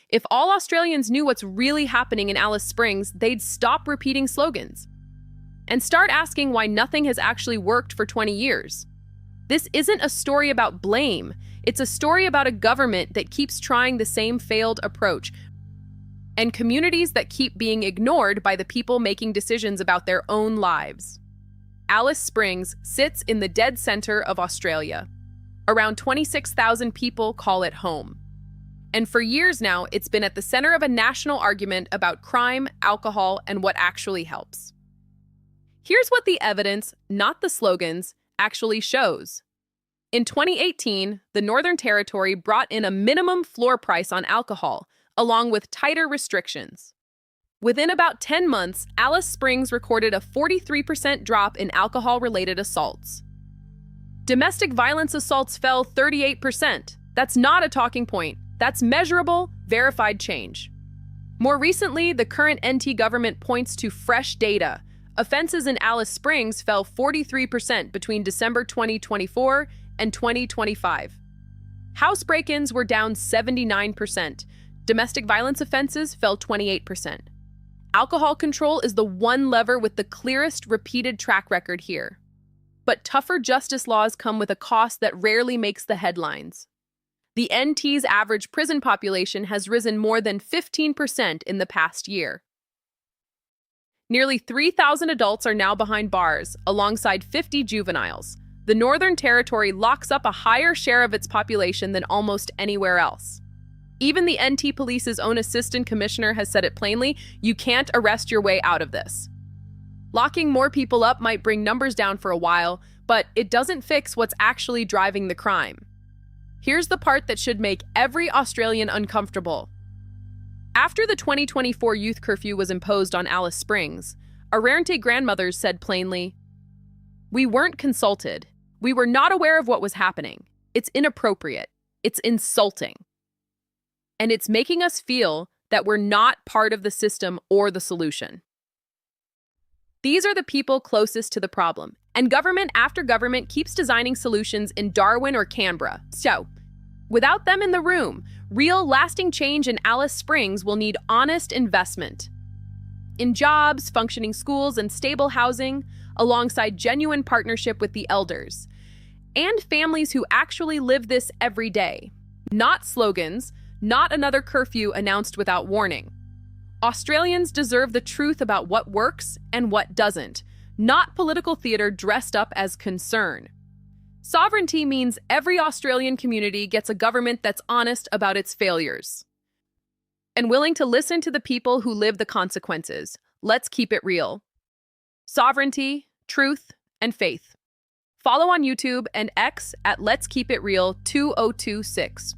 If all Australians knew what's really happening in Alice Springs, they'd stop repeating slogans and start asking why nothing has actually worked for 20 years. This isn't a story about blame. It's a story about a government that keeps trying the same failed approach and communities that keep being ignored by the people making decisions about their own lives. Alice Springs sits in the dead center of Australia. Around 26,000 people call it home. And for years now, it's been at the center of a national argument about crime, alcohol, and what actually helps. Here's what the evidence, not the slogans, actually shows. In 2018, the Northern Territory brought in a minimum floor price on alcohol, along with tighter restrictions. Within about 10 months, Alice Springs recorded a 43% drop in alcohol-related assaults. Domestic violence assaults fell 38%. That's not a talking point. That's measurable, verified change. More recently, the current NT government points to fresh data. Offenses in Alice Springs fell 43% between December 2024 and 2025. House break-ins were down 79%. Domestic violence offenses fell 28%. Alcohol control is the one lever with the clearest repeated track record here. But tougher justice laws come with a cost that rarely makes the headlines. The NT's average prison population has risen more than 15% in the past year. Nearly 3,000 adults are now behind bars, alongside 50 juveniles. The Northern Territory locks up a higher share of its population than almost anywhere else. Even the NT Police's own assistant commissioner has said it plainly, you can't arrest your way out of this. Locking more people up might bring numbers down for a while, but it doesn't fix what's actually driving the crime. Here's the part that should make every Australian uncomfortable. After the 2024 youth curfew was imposed on Alice Springs, Arrernte grandmothers said plainly, "We weren't consulted. We were not aware of what was happening. It's inappropriate. It's insulting. And it's making us feel that we're not part of the system or the solution." These are the people closest to the problem, and government after government keeps designing solutions in Darwin or Canberra. So, without them in the room, real lasting change in Alice Springs will need honest investment in jobs, functioning schools, and stable housing, alongside genuine partnership with the elders and families who actually live this every day. Not slogans, not another curfew announced without warning. Australians deserve the truth about what works and what doesn't, not political theater dressed up as concern. Sovereignty means every Australian community gets a government that's honest about its failures and willing to listen to the people who live the consequences. Let's keep it real. Sovereignty, truth, and faith. Follow on YouTube and X at Let's Keep It Real 2026.